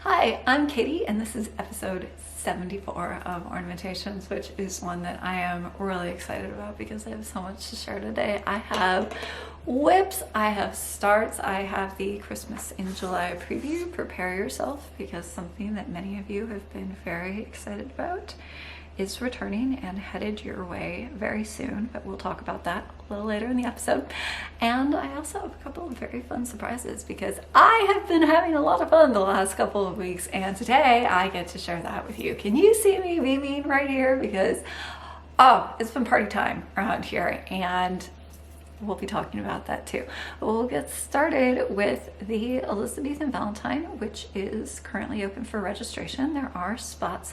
Hi, I'm Katie, and this is episode 74 of Ornamentations, which is one that I am really excited about because I have so much to share today. I have whips, I have starts, I have the Christmas in July preview. Prepare yourself because something that many of you have been very excited about is returning and headed your way very soon, but we'll talk about that a little later in the episode. And I also have a couple of very fun surprises because I have been having a lot of fun the last couple of weeks, and today I get to share that with you. Can you see me beaming right here? Because it's been party time around here, and we'll be talking about that too. We'll get started with the Elizabethan Valentine, which is currently open for registration. There are spots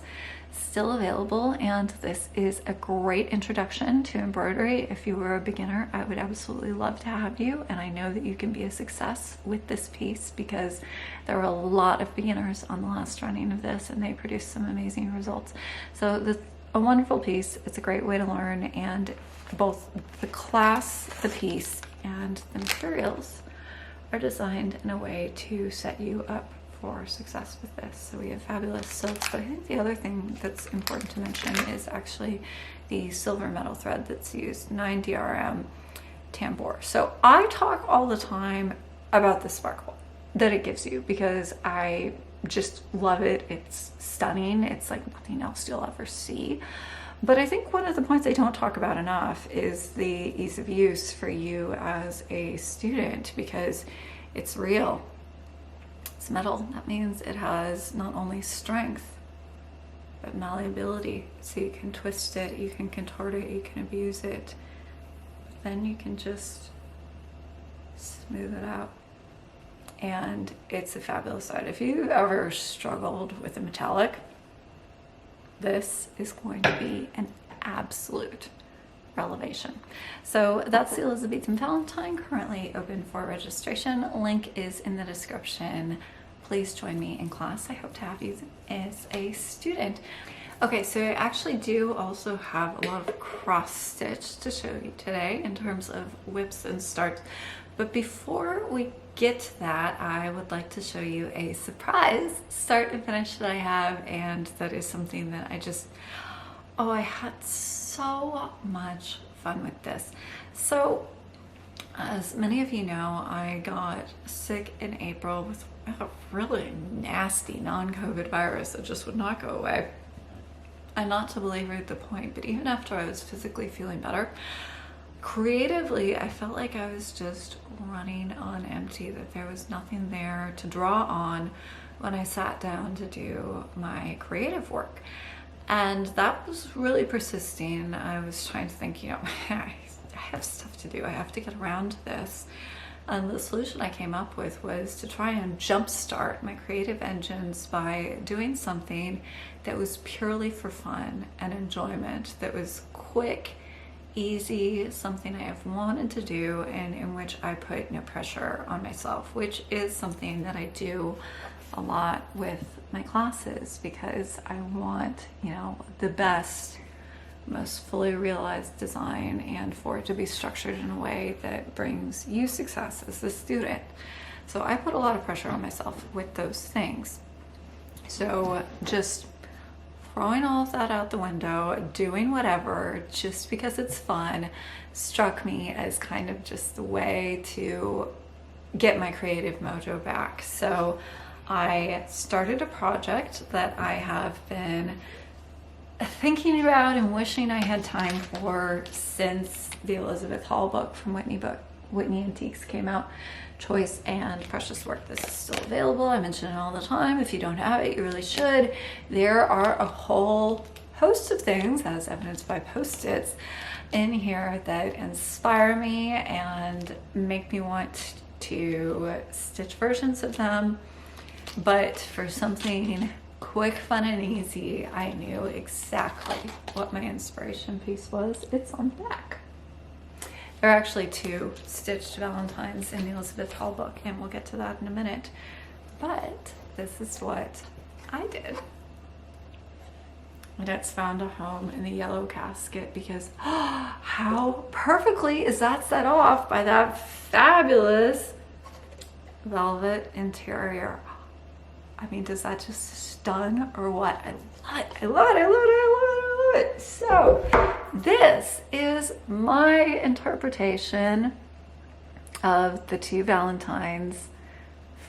still available, and this is a great introduction to embroidery. If you were a beginner, I would absolutely love to have you, and I know that you can be a success with this piece because there were a lot of beginners on the last running of this and they produced some amazing results. So this is a wonderful piece. It's a great way to learn, and both the class, the piece, and the materials are designed in a way to set you up for success with this. So we have fabulous silks, but I think the other thing that's important to mention is actually the silver metal thread that's used, 9 DRM tambour. So I talk all the time about the sparkle that it gives you because I just love it. It's stunning. It's like nothing else you'll ever see. But I think one of the points I don't talk about enough is the ease of use for you as a student, because it's real. It's metal. That means it has not only strength, but malleability. So you can twist it, you can contort it, you can abuse it. Then you can just smooth it out. And it's a fabulous side. If you've ever struggled with a metallic, this is going to be an absolute relevation. So that's the Elizabethan Valentine, currently open for registration. Link is in the description. Please join me in class. I hope to have you as a student. Okay, so I actually do also have a lot of cross stitch to show you today in terms of whips and starts. But before we get to that, I would like to show you a surprise start and finish that I have, and that is something that I had so much fun with this. So as many of you know, I got sick in April with a really nasty non-COVID virus that just would not go away. And not to belabor the point, but even after I was physically feeling better, creatively, I felt like I was just running on empty, that there was nothing there to draw on when I sat down to do my creative work. And that was really persisting. I was trying to think, I have stuff to do. I have to get around to this. And the solution I came up with was to try and jumpstart my creative engines by doing something that was purely for fun and enjoyment, that was quick, easy, something I have wanted to do, and in which I put no pressure on myself, which is something that I do a lot with my classes because I want, the best, most fully realized design, and for it to be structured in a way that brings you success as a student. So I put a lot of pressure on myself with those things. So just throwing all of that out the window, doing whatever just because it's fun, struck me as kind of just the way to get my creative mojo back. So I started a project that I have been thinking about and wishing I had time for since the Elizabeth Hall book from Whitney Antiques came out, Choice and Precious Work. This is still available. I mention it all the time. If you don't have it, you really should. There are a whole host of things, as evidenced by Post-its, in here that inspire me and make me want to stitch versions of them. But for something quick, fun, and easy, I knew exactly what my inspiration piece was. It's on the back. There are actually 2 stitched Valentines in the Elizabeth Hall book, and we'll get to that in a minute. But this is what I did. And it's found a home in the yellow casket because how perfectly is that set off by that fabulous velvet interior. I mean, does that just stun or what? I love it. I love it. I love it. I love it. I love it. So this is my interpretation of the two Valentines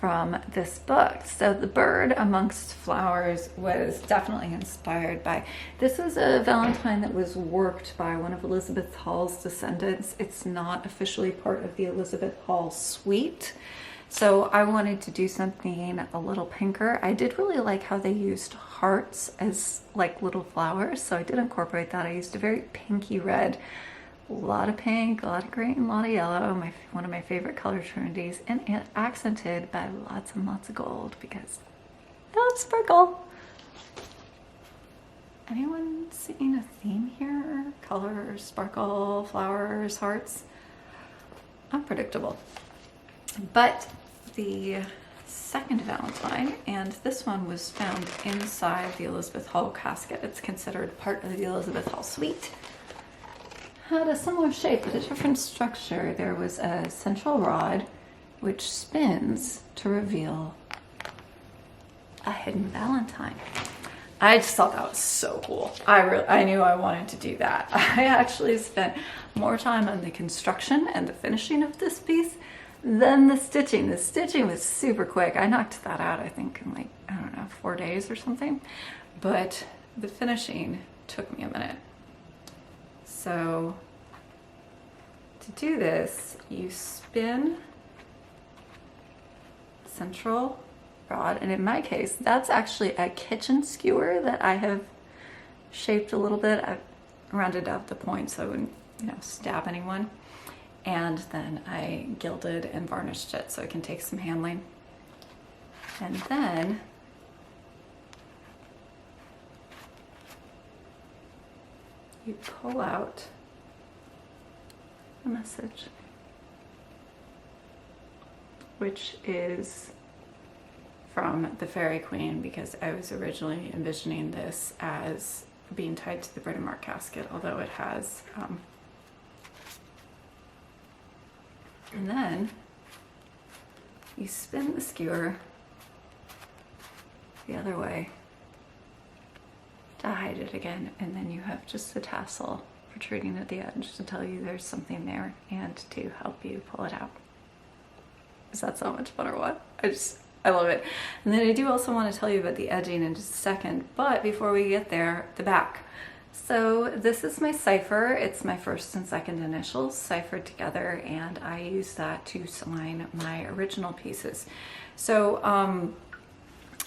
from this book. So the bird amongst flowers was definitely inspired by, this was a Valentine that was worked by one of Elizabeth Hall's descendants. It's not officially part of the Elizabeth Hall suite. So I wanted to do something a little pinker. I did really like how they used hearts as like little flowers, so I did incorporate that. I used a very pinky red, a lot of pink, a lot of green, a lot of yellow, one of my favorite color trinities, and accented by lots and lots of gold because I love sparkle. Anyone seeing a theme here? Colors, sparkle, flowers, hearts? Unpredictable. But the second Valentine, and this one was found inside the Elizabeth Hall casket. It's considered part of the Elizabeth Hall suite. Had a similar shape but a different structure. There was a central rod which spins to reveal a hidden Valentine. I just thought that was so cool. I knew I wanted to do that. I actually spent more time on the construction and the finishing of this piece than the stitching. The stitching was super quick. I knocked that out, I think, in like, I don't know, 4 days or something. But the finishing took me a minute. So to do this, you spin central rod, and in my case, that's actually a kitchen skewer that I have shaped a little bit. I've rounded out the point so I wouldn't, stab anyone. And then I gilded and varnished it so it can take some handling. And then you pull out a message, which is from the Fairy Queen, because I was originally envisioning this as being tied to the Britomart casket, although it has and then you spin the skewer the other way to hide it again, and then you have just the tassel protruding at the edge to tell you there's something there and to help you pull it out. Is that so much fun or what? I love it. And then I do also want to tell you about the edging in just a second, but before we get there, the back. So this is my cipher. It's my first and second initials ciphered together, and I use that to sign my original pieces. So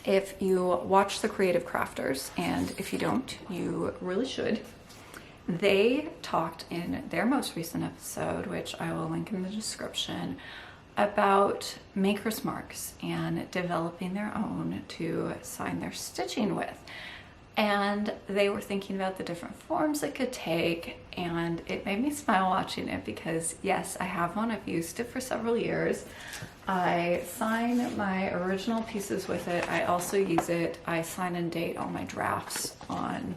if you watch The Creative Crafters, and if you don't, you really should, they talked in their most recent episode, which I will link in the description, about maker's marks and developing their own to sign their stitching with. And they were thinking about the different forms it could take, and it made me smile watching it because yes, I have one. I've used it for several years. I sign my original pieces with it. I also use it, I sign and date all my drafts on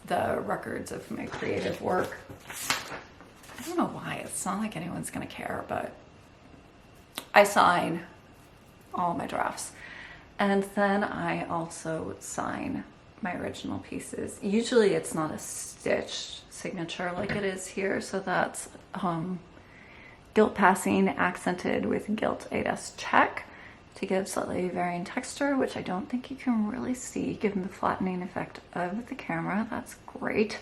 the records of my creative work. I don't know why, it's not like anyone's gonna care, but I sign all my drafts. And then I also sign my original pieces. Usually it's not a stitched signature like it is here, so that's gilt passing accented with gilt 8S check to give slightly varying texture, which I don't think you can really see given the flattening effect of the camera. That's great.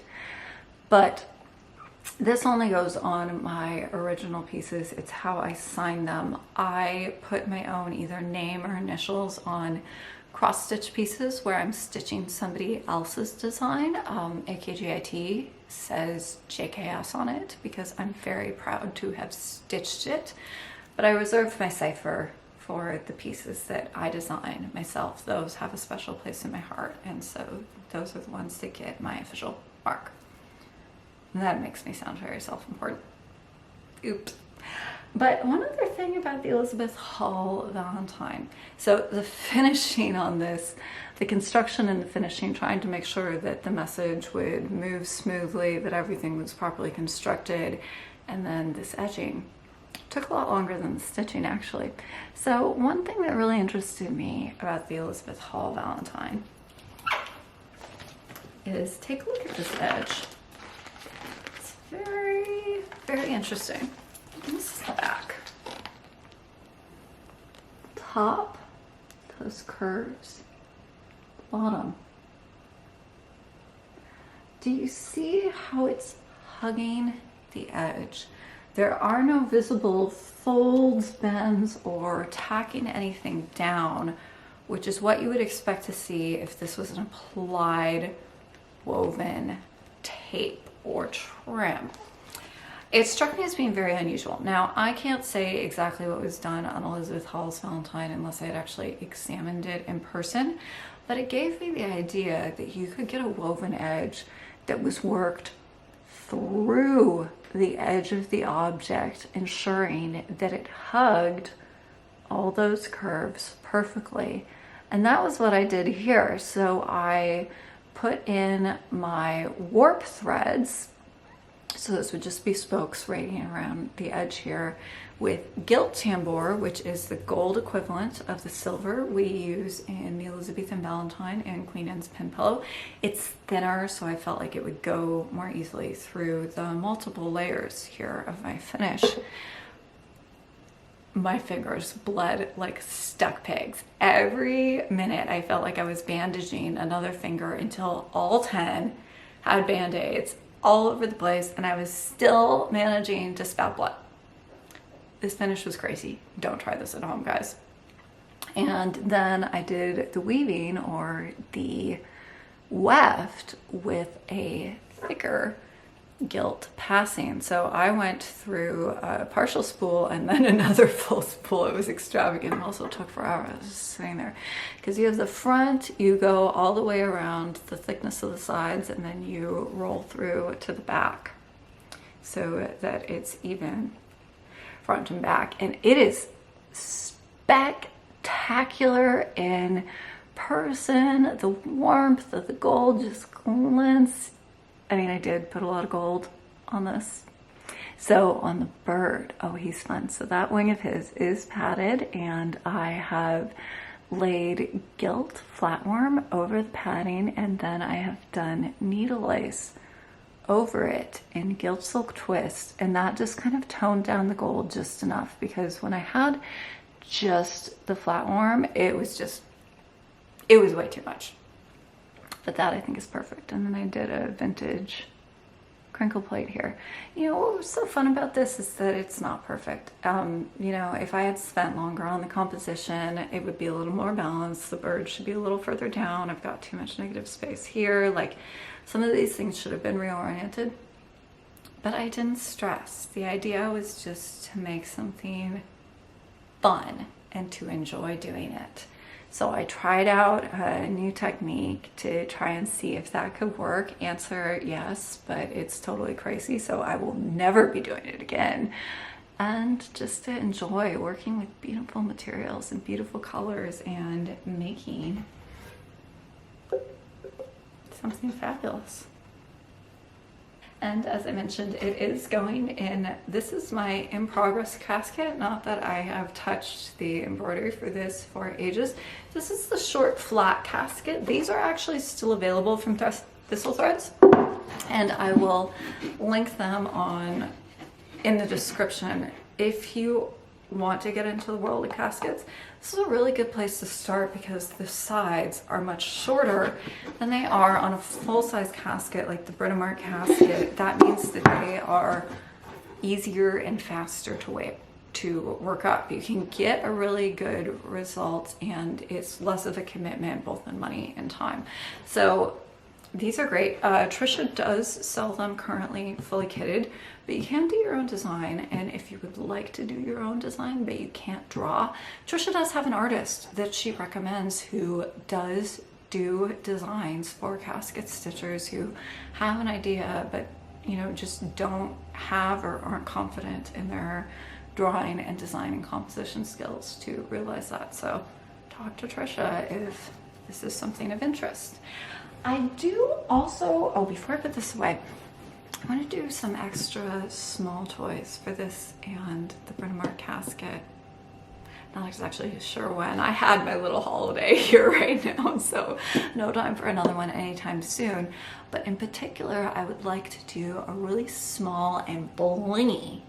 But this only goes on my original pieces. It's how I sign them. I put my own either name or initials on cross-stitch pieces where I'm stitching somebody else's design. AKGIT says JKS on it because I'm very proud to have stitched it. But I reserved my cipher for the pieces that I design myself. Those have a special place in my heart, and so those are the ones that get my official mark. That makes me sound very self-important. Oops. But one other thing about the Elizabeth Hall Valentine. So the finishing on this, the construction and the finishing, trying to make sure that the message would move smoothly, that everything was properly constructed, and then this edging. Took a lot longer than the stitching actually. So one thing that really interested me about the Elizabeth Hall Valentine is take a look at this edge. It's very, very interesting. This is the back. Top, those curves, bottom. Do you see how it's hugging the edge? There are no visible folds, bends, or tacking anything down, which is what you would expect to see if this was an applied woven tape or trim. It struck me as being very unusual. Now, I can't say exactly what was done on Elizabeth Hall's Valentine unless I had actually examined it in person, but it gave me the idea that you could get a woven edge that was worked through the edge of the object, ensuring that it hugged all those curves perfectly. And that was what I did here. So I put in my warp threads, so this would just be spokes radiating around the edge here, with gilt tambour, which is the gold equivalent of the silver we use in the Elizabethan Valentine and Queen Anne's pin pillow. It's thinner, so I felt like it would go more easily through the multiple layers here of my finish. My fingers bled like stuck pigs. Every minute I felt like I was bandaging another finger until all 10 had band-aids all over the place, and I was still managing to spout blood. This finish was crazy. Don't try this at home, guys. And then I did the weaving or the weft with a thicker gilt passing. So I went through a partial spool and then another full spool. It was extravagant. It also took forever. I was just sitting there because you have the front, you go all the way around the thickness of the sides, and then you roll through to the back so that it's even front and back. And it is spectacular in person. The warmth of the gold just glints. I mean, I did put a lot of gold on this. So on the bird, oh, he's fun. So that wing of his is padded, and I have laid gilt flatworm over the padding, and then I have done needle lace over it in gilt silk twist, and that just kind of toned down the gold just enough, because when I had just the flatworm, it was way too much. But that I think is perfect. And then I did a vintage crinkle plate here. You know, what was so fun about this is that it's not perfect. You know, if I had spent longer on the composition, it would be a little more balanced. The bird should be a little further down. I've got too much negative space here. Like, some of these things should have been reoriented, but I didn't stress. The idea was just to make something fun and to enjoy doing it. So I tried out a new technique to try and see if that could work. Answer, yes, but it's totally crazy, so I will never be doing it again. And just to enjoy working with beautiful materials and beautiful colors and making something fabulous. And as I mentioned, it is going in, this is my in progress casket. Not that I have touched the embroidery for this for ages. This is the short flat casket. These are actually still available from Thistle Threads, and I will link them in the description. If you want to get into the world of caskets, this is a really good place to start because the sides are much shorter than they are on a full-size casket like the Britomart casket. That means that they are easier and faster to work up. You can get a really good result, and it's less of a commitment both in money and time. So these are great. Trisha does sell them currently fully kitted, but you can do your own design. And if you would like to do your own design but you can't draw, Trisha does have an artist that she recommends who does do designs for casket stitchers who have an idea but, you know, just don't have or aren't confident in their drawing and design and composition skills to realize that. So talk to Trisha if this is something of interest. I do also, oh, before I put this away, I want to do some extra small toys for this and the Bryn Mawr casket. Not exactly sure when. I had my little holiday here right now, so no time for another one anytime soon. But in particular, I would like to do a really small and blingy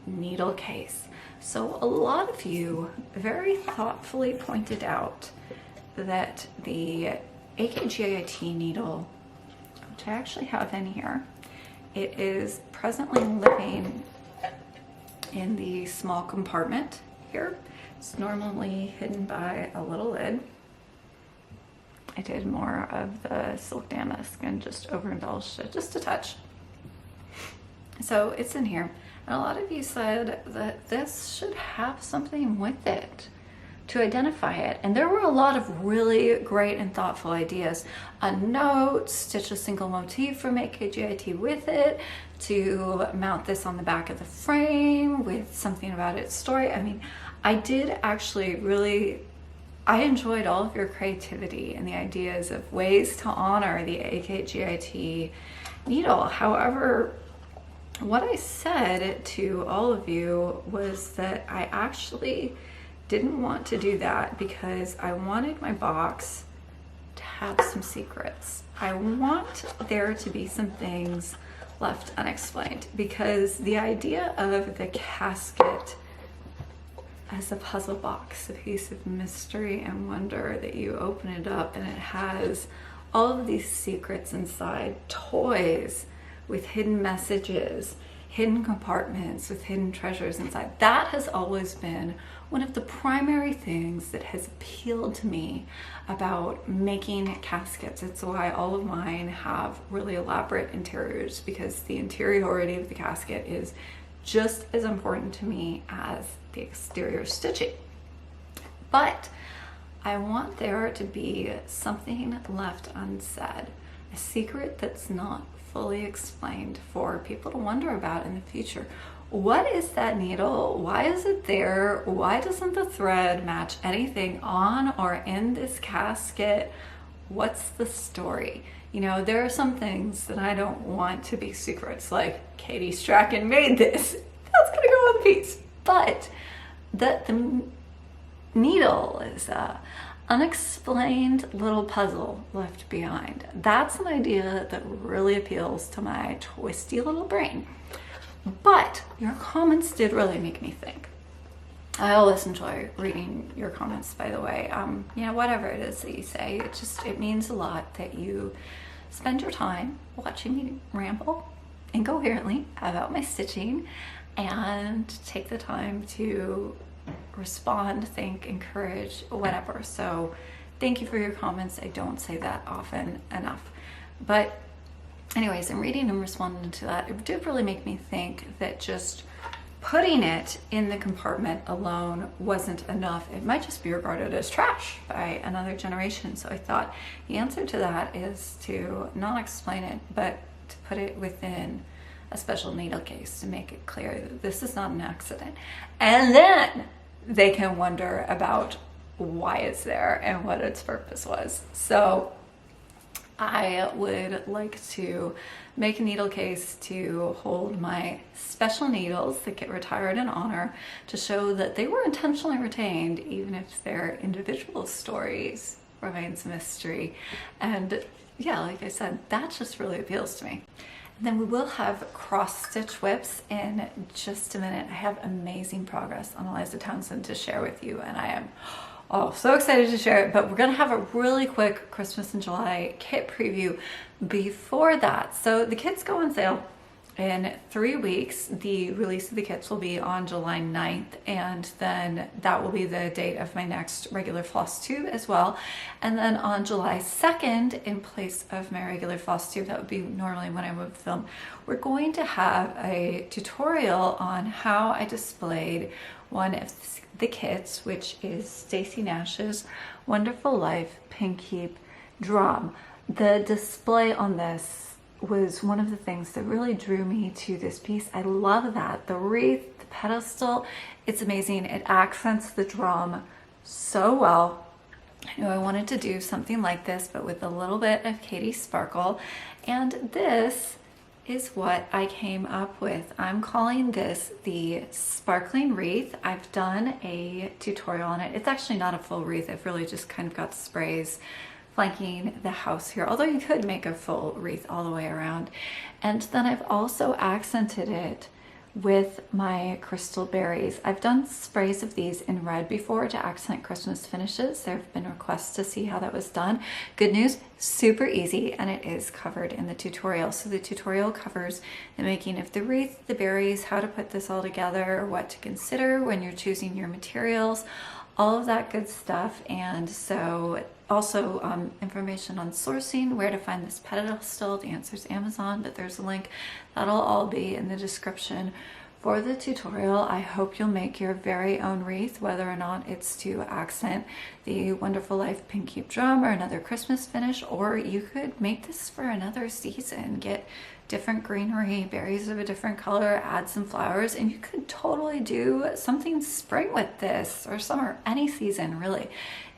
needle case. So a lot of you very thoughtfully pointed out that the AKGIT needle, which I actually have in here, it is presently living in the small compartment here. It's normally hidden by a little lid. I did more of the silk damask and just over embellished it just a touch. So it's in here. And a lot of you said that this should have something with it to identify it. And there were a lot of really great and thoughtful ideas. A note, stitch a single motif from AKGIT with it, to mount this on the back of the frame with something about its story. I mean, I did actually really, I enjoyed all of your creativity and the ideas of ways to honor the AKGIT needle. However, what I said to all of you was that I actually didn't want to do that because I wanted my box to have some secrets. I want there to be some things left unexplained, because the idea of the casket as a puzzle box, a piece of mystery and wonder that you open it up and it has all of these secrets inside, toys with hidden messages, hidden compartments with hidden treasures inside. That has always been one of the primary things that has appealed to me about making caskets. It's why all of mine have really elaborate interiors, because the interiority of the casket is just as important to me as the exterior stitching. But I want there to be something left unsaid, a secret that's not fully explained for people to wonder about in the future. What is that needle? Why is it there? Why doesn't the thread match anything on or in this casket? What's the story? You know, there are some things that I don't want to be secrets, like Katie Strachan made this. That's gonna go on the piece. But the needle is a unexplained little puzzle left behind. That's an idea that really appeals to my twisty little brain. But your comments did really make me think. I always enjoy reading your comments, by the way. You know, whatever it is that you say, it means a lot that you spend your time watching me ramble incoherently about my stitching and take the time to respond, think, encourage, whatever. So thank you for your comments. I don't say that often enough. But anyways, in reading and responding to that, it did really make me think that just putting it in the compartment alone wasn't enough. It might just be regarded as trash by another generation. So I thought the answer to that is to not explain it, but to put it within a special needle case to make it clear that this is not an accident. And then they can wonder about why it's there and what its purpose was. So I would like to make a needle case to hold my special needles that get retired in honor, to show that they were intentionally retained, even if their individual stories remains a mystery. And yeah, like I said, that just really appeals to me. And then we will have cross-stitch whips in just a minute. I have amazing progress on Eliza Townsend to share with you, and I am so excited to share it. But we're gonna have a really quick Christmas in July kit preview before that. So the kits go on sale in 3 weeks. The release of the kits will be on July 9th, and then that will be the date of my next regular floss tube as well. And then on July 2nd, in place of my regular floss tube, that would be normally when I would film, we're going to have a tutorial on how I displayed one of the kits, which is Stacey Nash's Wonderful Life Pink Heap Drum. The display on this was one of the things that really drew me to this piece. I love that. The wreath, the pedestal, it's amazing. It accents the drum so well. I knew I wanted to do something like this, but with a little bit of Katie Sparkle. And this is what I came up with. I'm calling this the sparkling wreath. I've done a tutorial on it. It's actually not a full wreath. I've really just kind of got sprays flanking the house here, although you could make a full wreath all the way around. And then I've also accented it with my crystal berries. I've done sprays of these in red before to accent Christmas finishes. There have been requests to see how that was done. Good news, super easy, and it is covered in the tutorial. So the tutorial covers the making of the wreath, the berries, how to put this all together, what to consider when you're choosing your materials, all of that good stuff. And so also information on sourcing, where to find this pedestal. The answer is Amazon, but there's a link. That'll all be in the description for the tutorial. I hope you'll make your very own wreath, whether or not it's to accent the Wonderful Life pin keep drum or another Christmas finish, or you could make this for another season. Get different greenery, berries of a different color, add some flowers, and you could totally do something spring with this, or summer, any season really.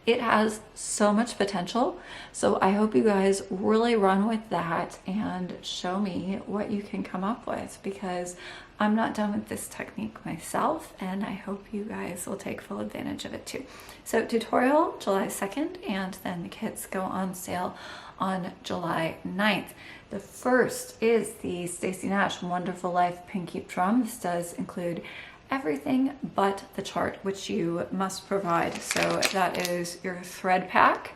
It has so much potential. So I hope you guys really run with that and show me what you can come up with, because I'm not done with this technique myself, and I hope you guys will take full advantage of it too. So tutorial July 2nd, and then the kits go on sale on July 9th. The first is the Stacey Nash Wonderful Life pin keep drum. This does include everything but the chart, which you must provide. So that is your thread pack,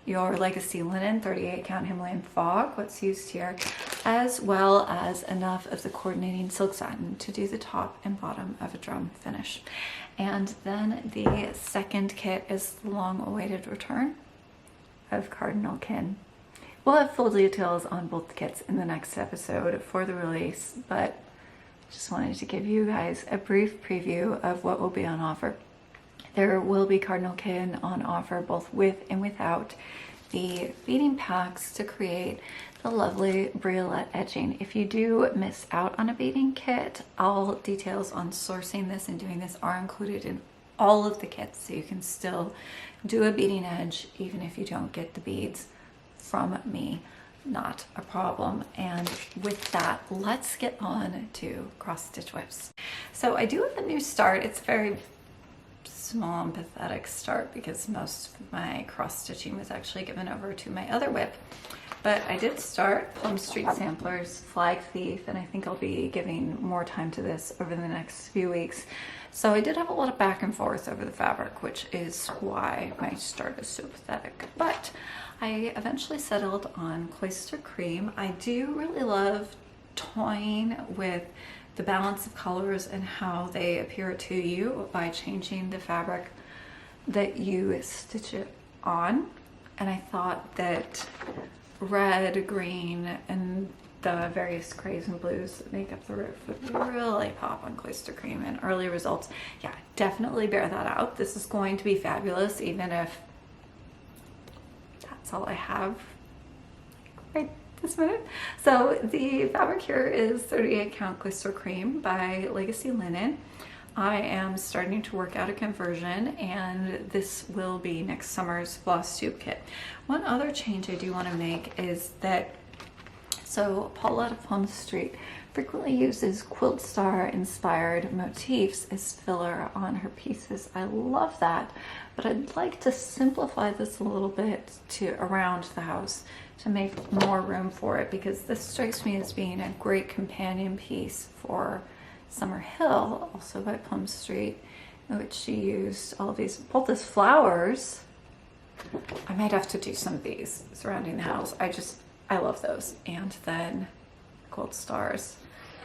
your legacy linen 38 count Himalayan fog, what's used here, as well as enough of the coordinating silk satin to do the top and bottom of a drum finish. And then the second kit is the long awaited return of cardinal kin. We'll have full details on both the kits in the next episode for the release, but just wanted to give you guys a brief preview of what will be on offer. There will be cardinal kin on offer both with and without the beading packs to create the lovely briolette etching. If you do miss out on a beading kit, all details on sourcing this and doing this are included in all of the kits, so you can still do a beading edge even if you don't get the beads from me. Not a problem. And with that, let's get on to cross stitch whips. So I do have a new start. It's a very small and pathetic start because most of my cross stitching was actually given over to my other whip. But I did start Plum Street Samplers Flag Thief, and I think I'll be giving more time to this over the next few weeks. So I did have a lot of back and forth over the fabric, which is why my start is so pathetic. But I eventually settled on Cloister Cream. I do really love toying with the balance of colors and how they appear to you by changing the fabric that you stitch it on. And I thought that red, green, and the various grays and blues that make up the roof would really pop on Cloister Cream. And early results, yeah, definitely bear that out. This is going to be fabulous, even if that's all I have right this minute. So the fabric here is 38 count Cloister Cream by Legacy Linen. I am starting to work out a conversion, and this will be next summer's floss tube kit. One other change I do want to make is that, so Paulette of Plum Street frequently uses quilt star inspired motifs as filler on her pieces. I love that, but I'd like to simplify this a little bit to around the house to make more room for it, because this strikes me as being a great companion piece for Summer Hill, also by Plum Street, in which she used all of these, both as flowers. I might have to do some of these surrounding the house. I love those. And then gold stars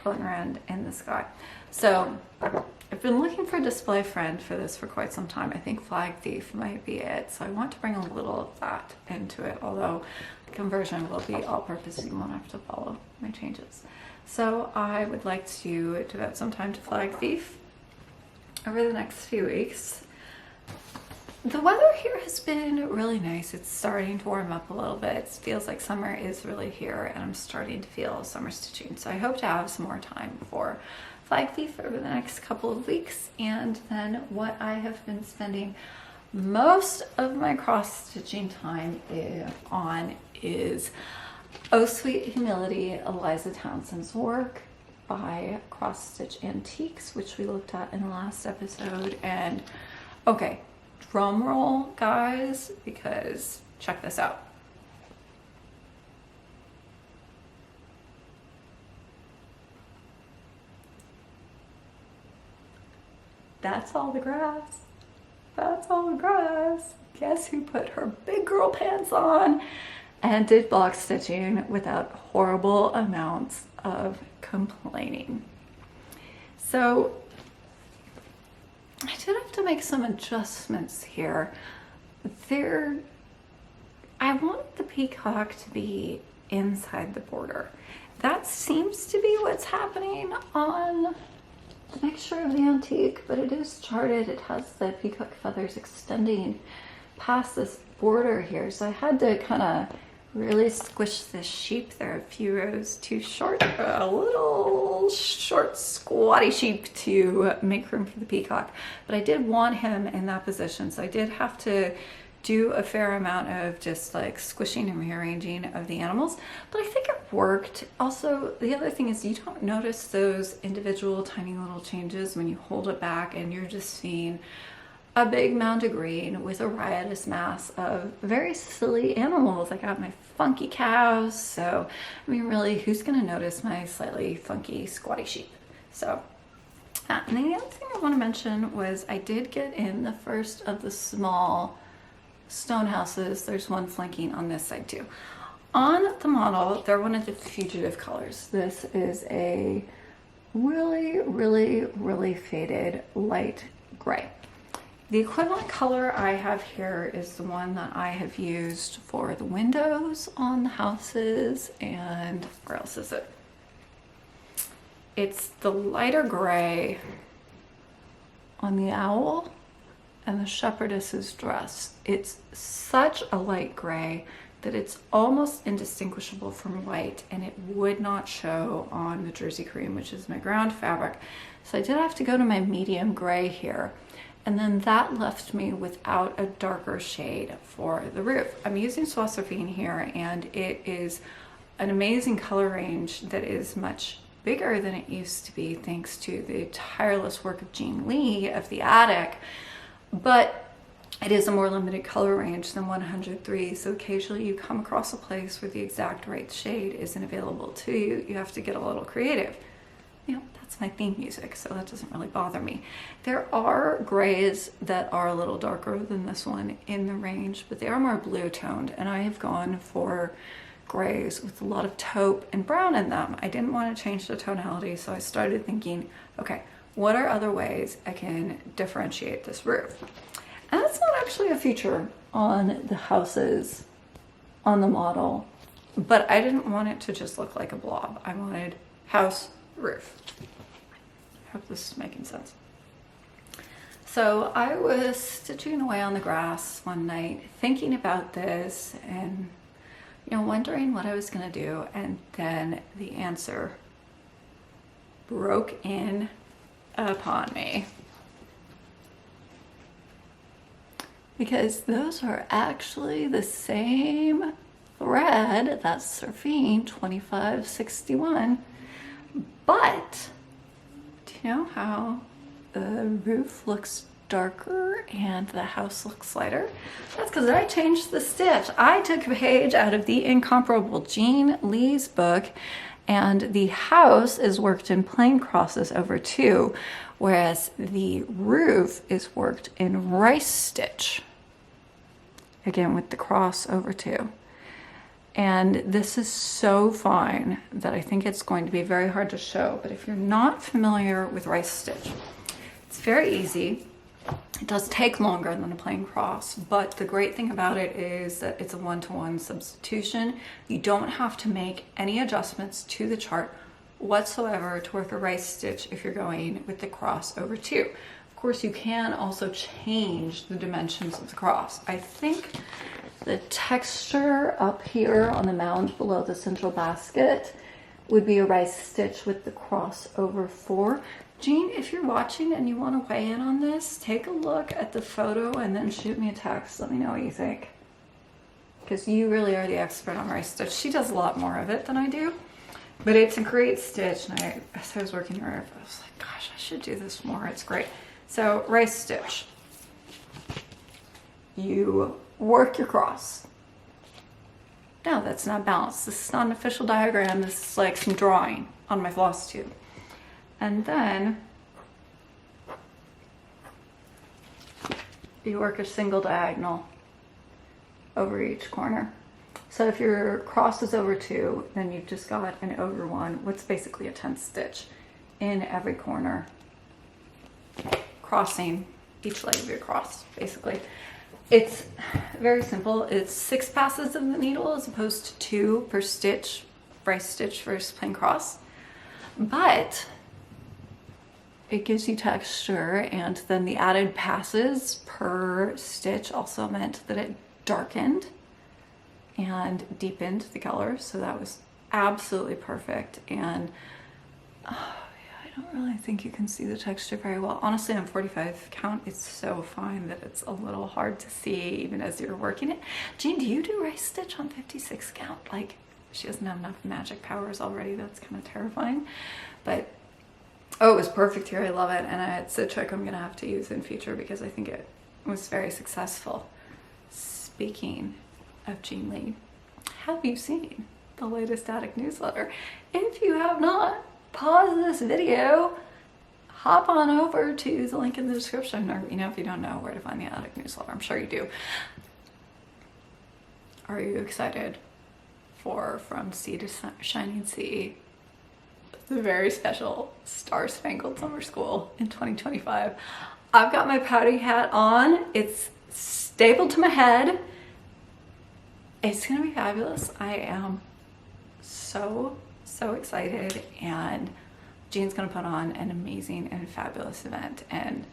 floating around in the sky. So I've been looking for a display friend for this for quite some time. I think Flag Thief might be it. So I want to bring a little of that into it, although the conversion will be all-purpose. You won't have to follow my changes. So I would like to devote some time to Flag Thief over the next few weeks. The weather here has been really nice. It's starting to warm up a little bit. It feels like summer is really here, and I'm starting to feel summer stitching. So I hope to have some more time for Flag Thief over the next couple of weeks. And then what I have been spending most of my cross stitching time on is Oh Sweet Humility, Eliza Townsend's work by Cross Stitch Antiques, which we looked at in the last episode. And okay, drum roll, guys, because check this out. That's all the grass. That's all the grass. Guess who put her big girl pants on and did block stitching without horrible amounts of complaining? So I did have to make some adjustments here. I wanted the peacock to be inside the border. That seems to be what's happening on the picture of the antique, but it is charted. It has the peacock feathers extending past this border here. So I had to kind of really squish this sheep. There are a few rows too short, a little short squatty sheep to make room for the peacock. But I did want him in that position. So I did have to do a fair amount of just like squishing and rearranging of the animals, but I think it worked. Also, the other thing is you don't notice those individual tiny little changes when you hold it back and you're just seeing a big mound of green with a riotous mass of very silly animals. I got my funky cows, so I mean, really, who's gonna notice my slightly funky squatty sheep? So and then the other thing I want to mention was I did get in the first of the small stone houses. There's one flanking on this side too. On the model, they're one of the fugitive colors. This is a really faded light gray. The equivalent color I have here is the one that I have used for the windows on the houses, and where else is it? It's the lighter gray on the owl and the shepherdess's dress. It's such a light gray that it's almost indistinguishable from white, and it would not show on the jersey cream, which is my ground fabric. So I did have to go to my medium gray here, and then that left me without a darker shade for the roof. I'm using Swassofine here, and it is an amazing color range that is much bigger than it used to be thanks to the tireless work of Jean Lee of the Attic. But it is a more limited color range than 103, so occasionally you come across a place where the exact right shade isn't available to you. You have to get a little creative. You know, that's my theme music, so that doesn't really bother me. There are grays that are a little darker than this one in the range, but they are more blue toned, and I have gone for grays with a lot of taupe and brown in them. I didn't want to change the tonality, so I started thinking, okay, what are other ways I can differentiate this roof? And that's not actually a feature on the houses on the model, but I didn't want it to just look like a blob. I wanted house, roof. I hope this is making sense. So I was stitching away on the grass one night, thinking about this and, you know, wondering what I was gonna do, and then the answer broke in upon me, because those are actually the same thread. That's Surfing 2561, but do you know how the roof looks darker and the house looks lighter? That's because I changed the stitch. I took a page out of the incomparable Jean Lee's book, and the house is worked in plain crosses over 2, whereas the roof is worked in rice stitch, again with the cross over 2. And this is so fine that I think it's going to be very hard to show, but if you're not familiar with rice stitch, it's very easy. It does take longer than a plain cross, but the great thing about it is that it's a one-to-one substitution. You don't have to make any adjustments to the chart whatsoever to work a rice stitch if you're going with the cross over 2. Of course, you can also change the dimensions of the cross. I think the texture up here on the mound below the central basket would be a rice stitch with the cross over 4. Jean, if you're watching and you want to weigh in on this, take a look at the photo and then shoot me a text. Let me know what you think. because you really are the expert on rice stitch. She does a lot more of it than I do, but it's a great stitch. And as I was working here, I was like, gosh, I should do this more. It's great. So rice stitch, you work your cross. No, that's not balanced. This is not an official diagram. This is like some drawing on my floss tube. And then you work a single diagonal over each corner. So if your cross is over 2, then you've just got an over 1, what's basically a 10th stitch in every corner, crossing each leg of your cross, basically. It's very simple. It's 6 passes of the needle as opposed to 2 per stitch, rice stitch versus plain cross. But it gives you texture, and then the added passes per stitch also meant that it darkened and deepened the color. So that was absolutely perfect. And I don't really think you can see the texture very well. Honestly, on 45 count, it's so fine that it's a little hard to see even as you're working it. Jean, do you do rice stitch on 56 count? Like, she doesn't have enough magic powers already. That's kind of terrifying. But, oh, it was perfect here. I love it. And it's a trick I'm going to have to use in future because I think it was very successful. Speaking of Jean Lee, have you seen the latest attic newsletter? If you have not, pause this video, hop on over to the link in the description, or if you don't know where to find the attic newsletter, I'm sure you do. Are you excited for From Sea to Shining Sea, the very special Star Spangled Summer School in 2025? I've got my pouty hat on. It's stapled to my head. It's gonna be fabulous. I am so excited, and Jean's gonna put on an amazing and fabulous event, and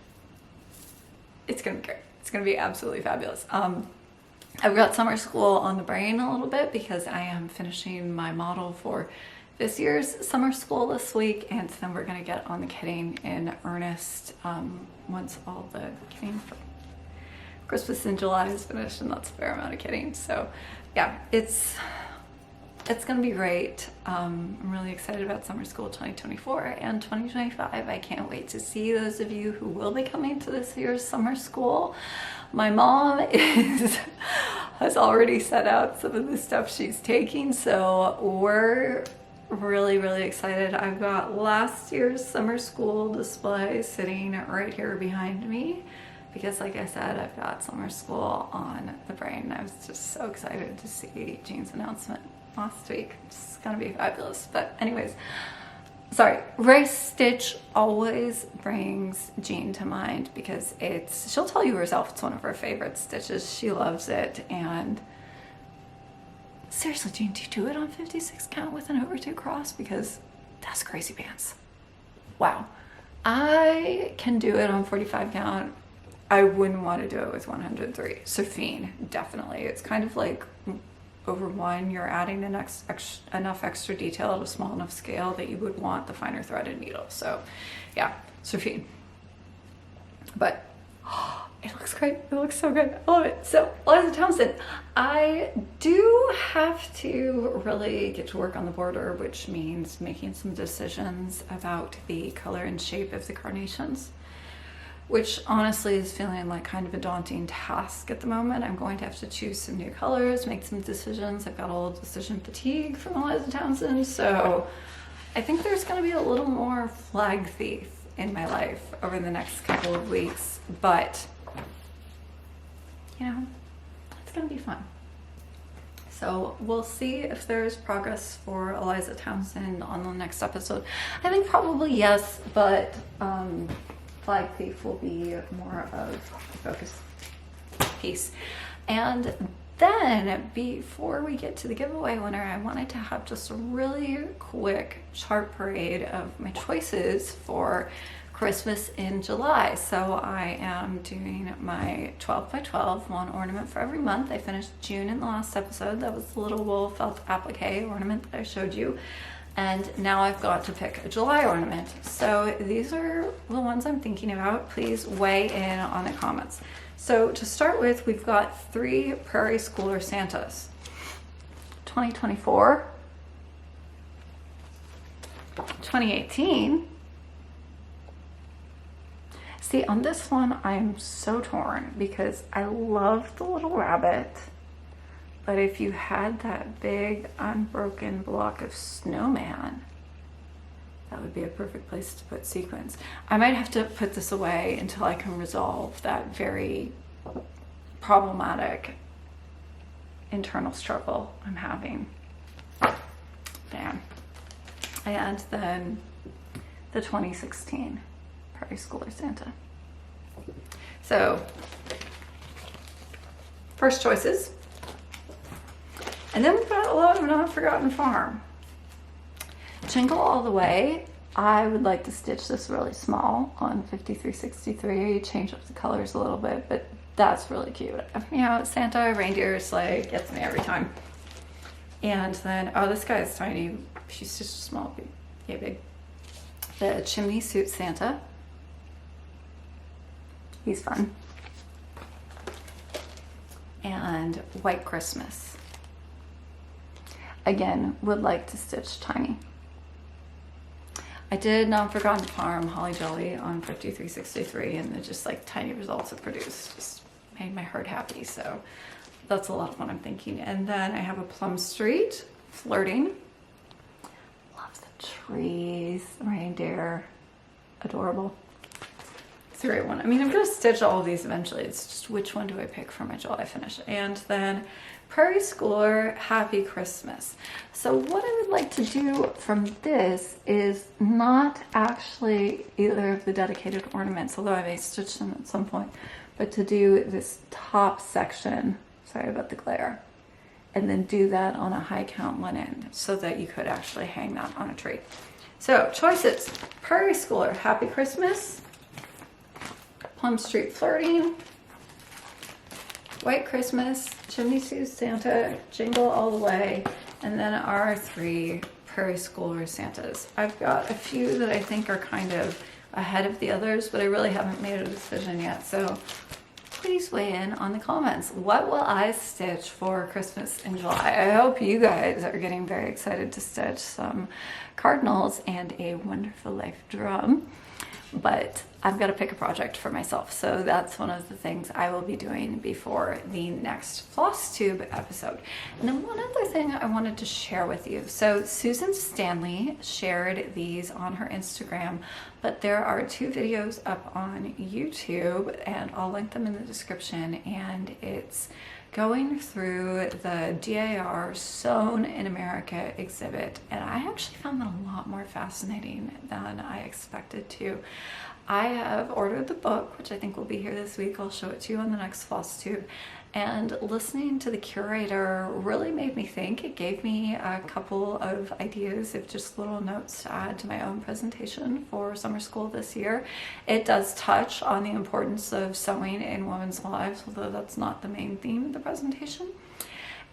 it's gonna be great. It's gonna be absolutely fabulous. I've got summer school on the brain a little bit because I am finishing my model for this year's summer school this week, and then we're gonna get on the kitting in earnest once all the kitting for Christmas in July is finished, and that's a fair amount of kitting. So yeah, it's gonna be great. I'm really excited about summer school 2024 and 2025. I can't wait to see those of you who will be coming to this year's summer school. My mom has already set out some of the stuff she's taking, so we're really excited. I've got last year's summer school display sitting right here behind me because, like I said, I've got summer school on the brain. I was just so excited to see Jean's announcement last week. It's gonna be fabulous. But anyways, sorry, rice stitch always brings Jean to mind because she'll tell you herself it's one of her favorite stitches. She loves it. And seriously, Jean, do you do it on 56 count with an over 2 cross? Because that's crazy pants. Wow. I can do it on 45 count. I wouldn't want to do it with 103. Sophine, definitely. It's kind of like over 1, you're adding enough extra detail at a small enough scale that you would want the finer threaded needle. So yeah, Sophine. But it looks great. It looks so good. I love it. So Eliza Townsend, I do have to really get to work on the border, which means making some decisions about the color and shape of the carnations, which honestly is feeling like kind of a daunting task at the moment. I'm going to have to choose some new colors, make some decisions. I've got a little decision fatigue from Eliza Townsend, so I think there's gonna be a little more flag thief in my life over the next couple of weeks, but it's gonna be fun. So we'll see if there's progress for Eliza Townsend on the next episode. I think probably yes, but flag thief will be more of a focus piece. And then before we get to the giveaway winner, I wanted to have just a really quick chart parade of my choices for Christmas in July. So I am doing my 12 by 12, one ornament for every month. I finished June in the last episode. That was the little wool felt applique ornament that I showed you. And now I've got to pick a July ornament. So these are the ones I'm thinking about. Please weigh in on the comments. So to start with, we've got 3 Prairie Schooler Santas. 2024, 2018. See, on this one, I'm so torn because I love the little rabbit, but if you had that big unbroken block of snowman, that would be a perfect place to put sequins. I might have to put this away until I can resolve that very problematic internal struggle I'm having. Damn. And then the 2016 Prairie Schooler Santa. So, first choices. And then we've got a lot of Not Forgotten Farm. Jingle All the Way. I would like to stitch this really small on 5363, change up the colors a little bit, but that's really cute. You know, Santa, reindeer, sleigh, gets me every time. And then, oh, this guy is tiny. She's just small, yeah, big. The Chimney Suit Santa. He's fun. And White Christmas. Again, would like to stitch tiny. I did Not Forgotten Farm Holly Jolly on 5363, and the just like tiny results it produced just made my heart happy. So that's a lot of what I'm thinking. And then I have a Plum Street Flirting. Love the trees, reindeer, adorable. It's a great one. I mean, I'm gonna stitch all of these eventually. It's just which one do I pick for my July finish? And then Prairie Schooler Happy Christmas. So what I would like to do from this is not actually either of the dedicated ornaments, although I may stitch them at some point, but to do this top section, sorry about the glare, and then do that on a high count linen so that you could actually hang that on a tree. So choices: Prairie Schooler Happy Christmas, Plum Street Flirting, White Christmas, Chimney Suit Santa, Jingle All the Way, and then our 3 Prairie Schooler Santas. I've got a few that I think are kind of ahead of the others, but I really haven't made a decision yet. So please weigh in on the comments. What will I stitch for Christmas in July? I hope you guys are getting very excited to stitch some cardinals and a Wonderful Life drum. But I've got to pick a project for myself. So that's one of the things I will be doing before the next floss tube episode. And then one other thing I wanted to share with you. So Susan Stanley shared these on her Instagram, but there are 2 videos up on YouTube, and I'll link them in the description. And it's going through the DAR Sewn in America exhibit, and I actually found that a lot more fascinating than I expected to. I have ordered the book, which I think will be here this week. I'll show it to you on the next floss tube. And listening to the curator really made me think. It gave me a couple of ideas of just little notes to add to my own presentation for summer school this year. It does touch on the importance of sewing in women's lives, although that's not the main theme of the presentation.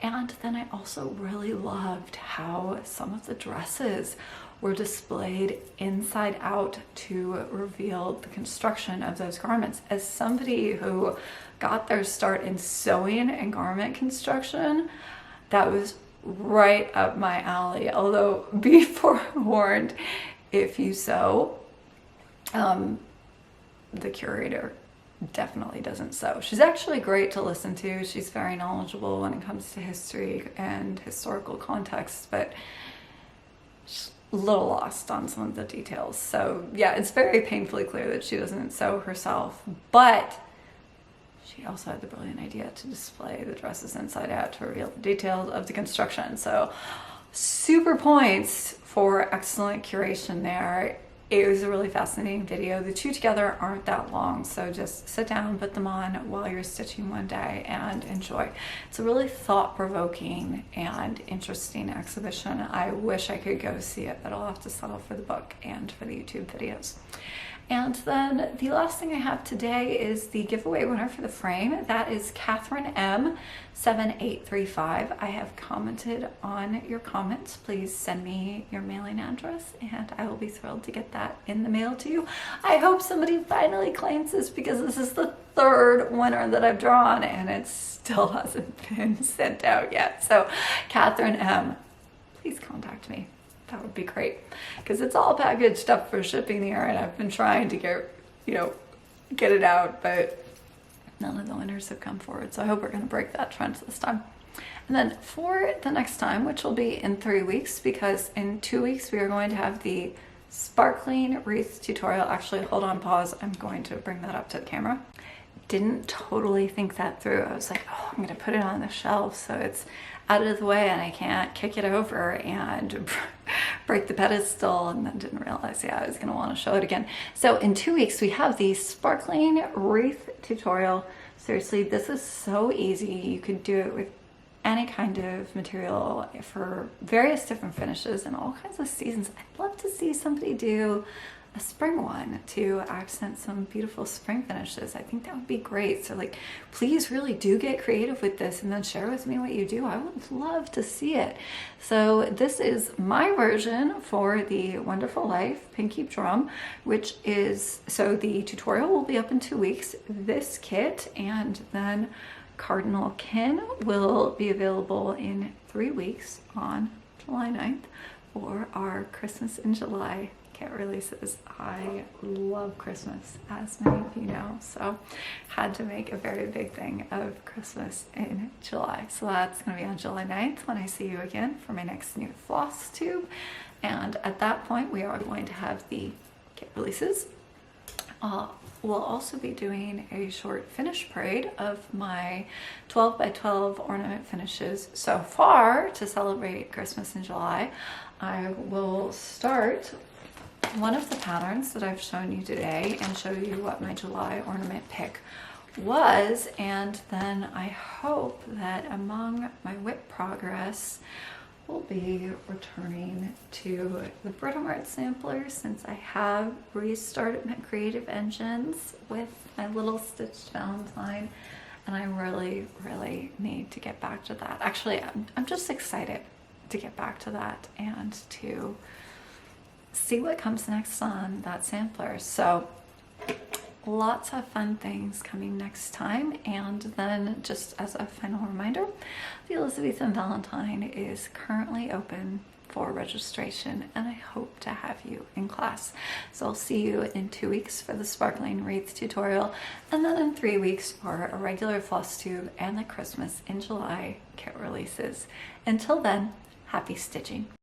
And then I also really loved how some of the dresses were displayed inside out to reveal the construction of those garments. As somebody who got their start in sewing and garment construction, that was right up my alley. Although, be forewarned, if you sew, the curator definitely doesn't sew. She's actually great to listen to. She's very knowledgeable when it comes to history and historical context, but she's a little lost on some of the details. So yeah, it's very painfully clear that she doesn't sew herself, but she also had the brilliant idea to display the dresses inside out to reveal the details of the construction. So super points for excellent curation there. It was a really fascinating video. The 2 together aren't that long, so just sit down, put them on while you're stitching one day and enjoy. It's a really thought-provoking and interesting exhibition. I wish I could go see it, but I'll have to settle for the book and for the YouTube videos. And then the last thing I have today is the giveaway winner for the frame. That is Catherine M7835. I have commented on your comments. Please send me your mailing address and I will be thrilled to get that in the mail to you. I hope somebody finally claims this because this is the third winner that I've drawn and it still hasn't been sent out yet. So Catherine M, please contact me. That would be great because it's all packaged up for shipping here and I've been trying to get it out, but none of the winners have come forward. So I hope we're going to break that trend this time. And then for the next time, which will be in 3 weeks, because in 2 weeks we are going to have the sparkling wreath tutorial. Actually, hold on, pause. I'm going to bring that up to the camera. Didn't totally think that through. I was like, oh, I'm going to put it on the shelf so it's out of the way and I can't kick it over and break the pedestal, and then didn't realize, I was going to want to show it again. So in 2 weeks we have the sparkling wreath tutorial. Seriously, this is so easy. You could do it with any kind of material for various different finishes and all kinds of seasons. I'd love to see somebody do a spring one to accent some beautiful spring finishes. I think that would be great. So like, please really do get creative with this and then share with me what you do. I would love to see it. So this is my version for the Wonderful Life Pinky Drum, which is, so the tutorial will be up in 2 weeks. This kit and then Cardinal Kin will be available in 3 weeks on July 9th for our Christmas in July kit releases. I love Christmas, as many of you know, so had to make a very big thing of Christmas in July. So that's going to be on July 9th when I see you again for my next new floss tube. And at that point we are going to have the kit releases. We'll also be doing a short finish parade of my 12 by 12 ornament finishes so far to celebrate Christmas in July. I will start one of the patterns that I've shown you today and show you what my July ornament pick was, and then I hope that among my whip progress we'll be returning to the Brittle Art sampler, since I have restarted my creative engines with my little stitched Valentine, and I really need to get back to that. Actually, I'm just excited to get back to that and to see what comes next on that sampler. So lots of fun things coming next time. And then just as a final reminder, the Elizabethan Valentine is currently open for registration and I hope to have you in class. So I'll see you in 2 weeks for the sparkling wreath tutorial, and then in 3 weeks for a regular floss tube and the Christmas in July kit releases. Until then, happy stitching.